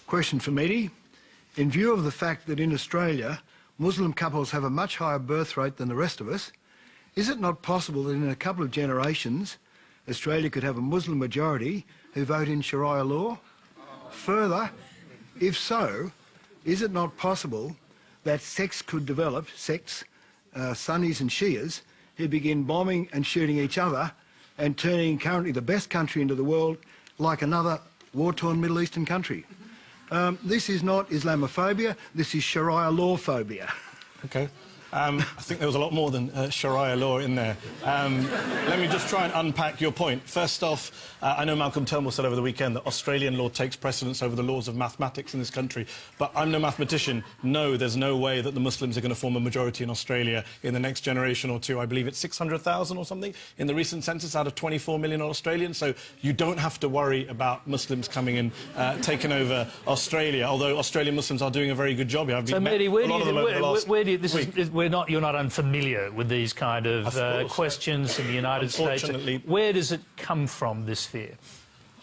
Question for Mehdi. In view of the fact that in Australia, Muslim couples have a much higher birth rate than the rest of us, is it not possible that in a couple of generations, Australia could have a Muslim majority who vote in Sharia law? Further, if so, is it not possible that sects could develop, Sunnis and Shias, who begin bombing and shooting each other and turning currently the best country into the world like another war-torn Middle Eastern country? This is not Islamophobia, this is Sharia law phobia. Okay. I think there was a lot more than Sharia law in there. Let me just try and unpack your point. First off, I know Malcolm Turnbull said over the weekend that Australian law takes precedence over the laws of mathematics in this country, but I'm no mathematician. No, there's no way that the Muslims are going to form a majority in Australia in the next generation or two. I believe it's 600,000 or something in the recent census out of 24 million Australians, so you don't have to worry about Muslims coming in, taking over Australia, although Australian Muslims are doing a very good job here. So, Mehdi, you're not unfamiliar with these kind of questions in the United States. Where does it come from, this fear?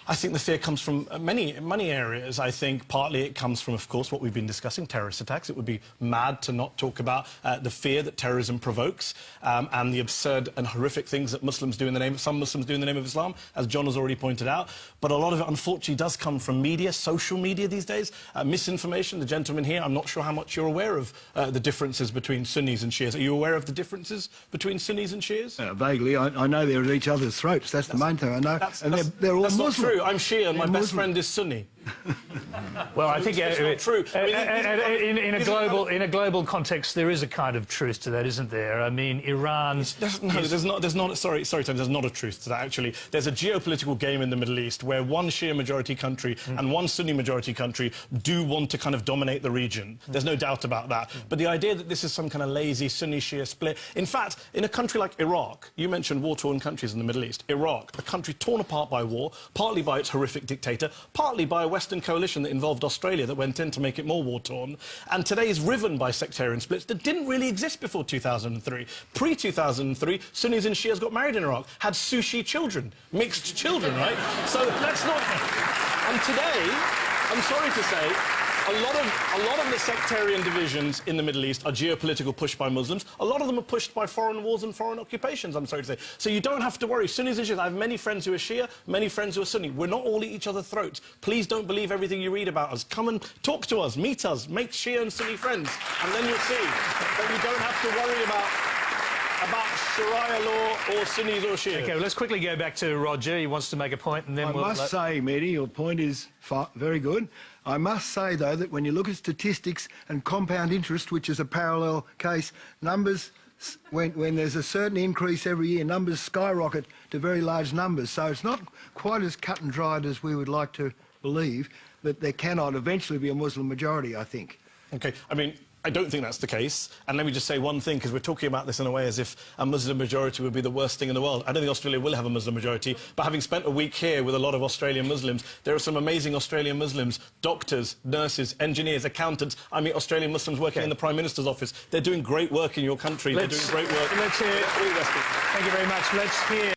I think the fear comes from many areas. I think partly it comes from, of course, what we've been discussing, terrorist attacks. It would be mad to not talk about the fear that terrorism provokes and the absurd and horrific things that some Muslims do in the name of Islam, as John has already pointed out. But a lot of it, unfortunately, does come from media, social media these days. Misinformation. The gentleman here, I'm not sure how much you're aware of the differences between Sunnis and Shias. Are you aware of the differences between Sunnis and Shias? Vaguely. I know they're at each other's throats. That's the main thing I know. They're all Muslim. Not true. I'm Shia and my best friend is Sunni. Well, I think it's not true. In a global context, there is a kind of truth to that, isn't there? I mean, Iran. There's not. Sorry, Tom. There's not a truth to that. Actually, there's a geopolitical game in the Middle East where one Shia majority country and one Sunni majority country do want to kind of dominate the region. There's no doubt about that. But the idea that this is some kind of lazy Sunni-Shia split. In fact, in a country like Iraq, you mentioned war-torn countries in the Middle East. Iraq, a country torn apart by war, partly by its horrific dictator, partly by a Western coalition that involved Australia that went in to make it more war-torn, and today is riven by sectarian splits that didn't really exist before 2003. Pre-2003, Sunnis and Shias got married in Iraq, had Sushi children, mixed children, right? So let's not... And today, I'm sorry to say, a lot of the sectarian divisions in the Middle East are geopolitical pushed by Muslims. A lot of them are pushed by foreign wars and foreign occupations, I'm sorry to say. So you don't have to worry. Sunnis and Shias, I have many friends who are Shia, many friends who are Sunni. We're not all at each other's throats. Please don't believe everything you read about us. Come and talk to us, meet us, make Shia and Sunni friends, and then you'll see that you don't have to worry about Sharia law or Sunnis or Shias. OK, well, let's quickly go back to Roger. He wants to make a point, and then I must say, Mehdi, your point is very good. I must say, though, that when you look at statistics and compound interest, which is a parallel case, numbers, when there's a certain increase every year, numbers skyrocket to very large numbers. So it's not quite as cut and dried as we would like to believe, that there cannot eventually be a Muslim majority, I think. OK, I mean, I don't think that's the case. And let me just say one thing, because we're talking about this in a way as if a Muslim majority would be the worst thing in the world. I don't think Australia will have a Muslim majority, but having spent a week here with a lot of Australian Muslims, there are some amazing Australian Muslims, doctors, nurses, engineers, accountants. I meet Australian Muslims working in the Prime Minister's office. They're doing great work in your country. They're doing great work. Let's hear... Thank you very much. Let's hear...